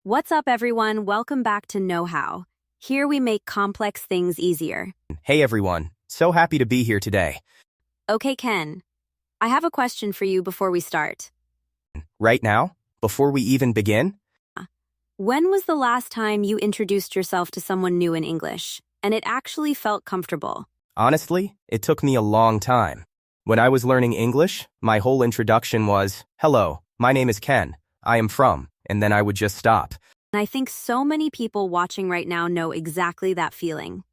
What's up, everyone? Welcome back to Know How. Here we make complex things easier. Hey everyone, so happy to be here today. Okay, Ken. I have a question for you before we start. Right now, before we even begin, When was the last time you introduced yourself to someone new in English, and it actually felt comfortable? honestly, it took me a long time. When I was learning English, my whole introduction was, "Hello, my name is Ken. I am from," and then I would just stop. And I think so many people watching right now know exactly that feeling.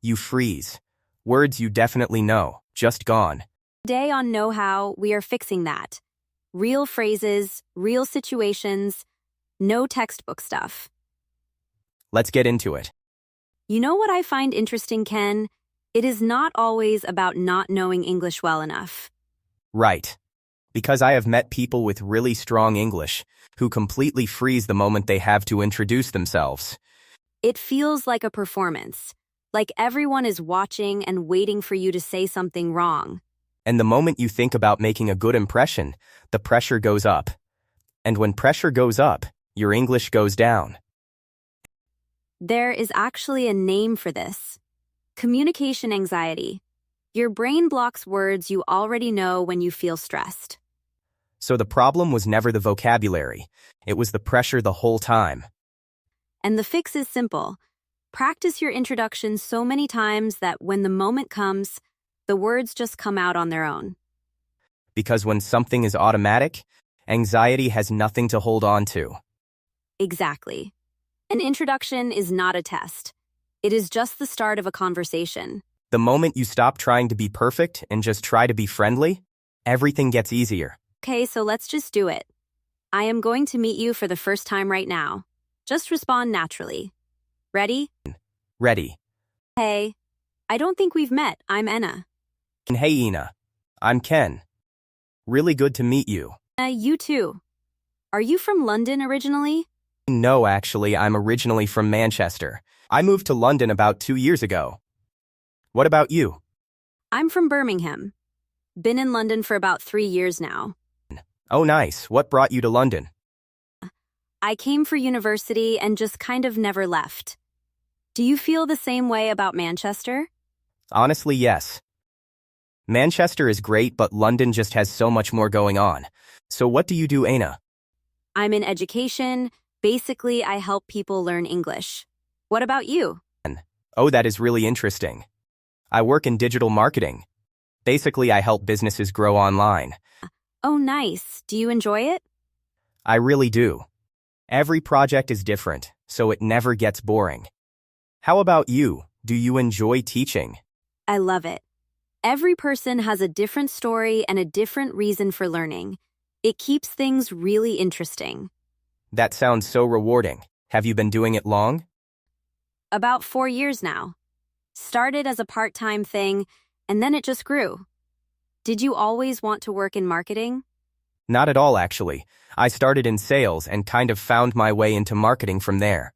You freeze. Words you definitely know, just gone. Today on Know How, we are fixing that. Real phrases, real situations, no textbook stuff. Let's get into it. You know what I find interesting, Ken? It is not always about not knowing English well enough. Right. Because I have met people with really strong English who completely freeze the moment they have to introduce themselves. It feels like a performance, like everyone is watching and waiting for you to say something wrong. And the moment you think about making a good impression, the pressure goes up. And when pressure goes up, your English goes down. There is actually a name for this. Communication anxiety. Your brain blocks words you already know when you feel stressed. So the problem was never the vocabulary. It was the pressure the whole time. And the fix is simple. Practice your introduction so many times that when the moment comes, the words just come out on their own. Because when something is automatic, anxiety has nothing to hold on to. Exactly. An introduction is not a test. It is just the start of a conversation. The moment you stop trying to be perfect and just try to be friendly, everything gets easier. Okay, so let's just do it. I am going to meet you for the first time right now. Just respond naturally. Ready? Ready. Hey. I don't think we've met. I'm Enna. And hey Ina. I'm Ken. Really good to meet you. You too. Are you from London originally? No, actually, I'm originally from Manchester. I moved to London about 2 years ago. What about you? I'm from Birmingham. Been in London for about 3 years now. Oh, nice. What brought you to London? I came for university and just kind of never left. Do you feel the same way about Manchester? Honestly, yes. Manchester is great, but London just has so much more going on. So what do you do, Aina? I'm in education. Basically, I help people learn English. What about you? Oh, that is really interesting. I work in digital marketing. Basically, I help businesses grow online. Oh, nice. Do you enjoy it? I really do. Every project is different, so it never gets boring. How about you? Do you enjoy teaching? I love it. Every person has a different story and a different reason for learning. It keeps things really interesting. That sounds so rewarding. Have you been doing it long? About 4 years now. Started as a part-time thing, and then it just grew. Did you always want to work in marketing? Not at all, actually. I started in sales and kind of found my way into marketing from there.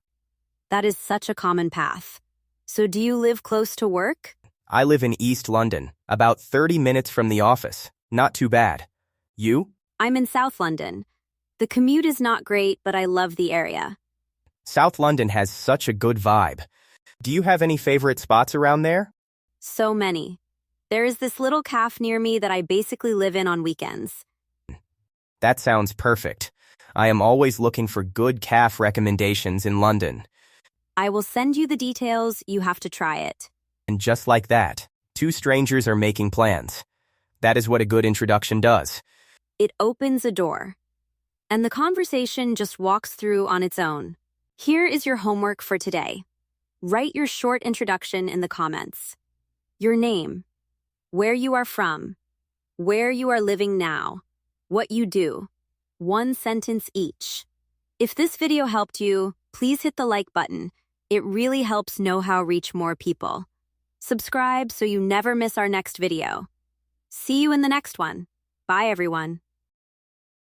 That is such a common path. So do you live close to work? I live in East London, about 30 minutes from the office. Not too bad. You? I'm in South London. The commute is not great, but I love the area. South London has such a good vibe. Do you have any favorite spots around there? So many. There is this little cafe near me that I basically live in on weekends. That sounds perfect. I am always looking for good cafe recommendations in London. I will send you the details. You have to try it. And just like that, two strangers are making plans. That is what a good introduction does. It opens a door. And the conversation just walks through on its own. Here is your homework for today. Write your short introduction in the comments. Your name, where you are from, where you are living now, what you do. 1 sentence each. If this video helped you, please hit the like button. It really helps Know How reach more people. Subscribe so you never miss our next video. See you in the next one. Bye, everyone.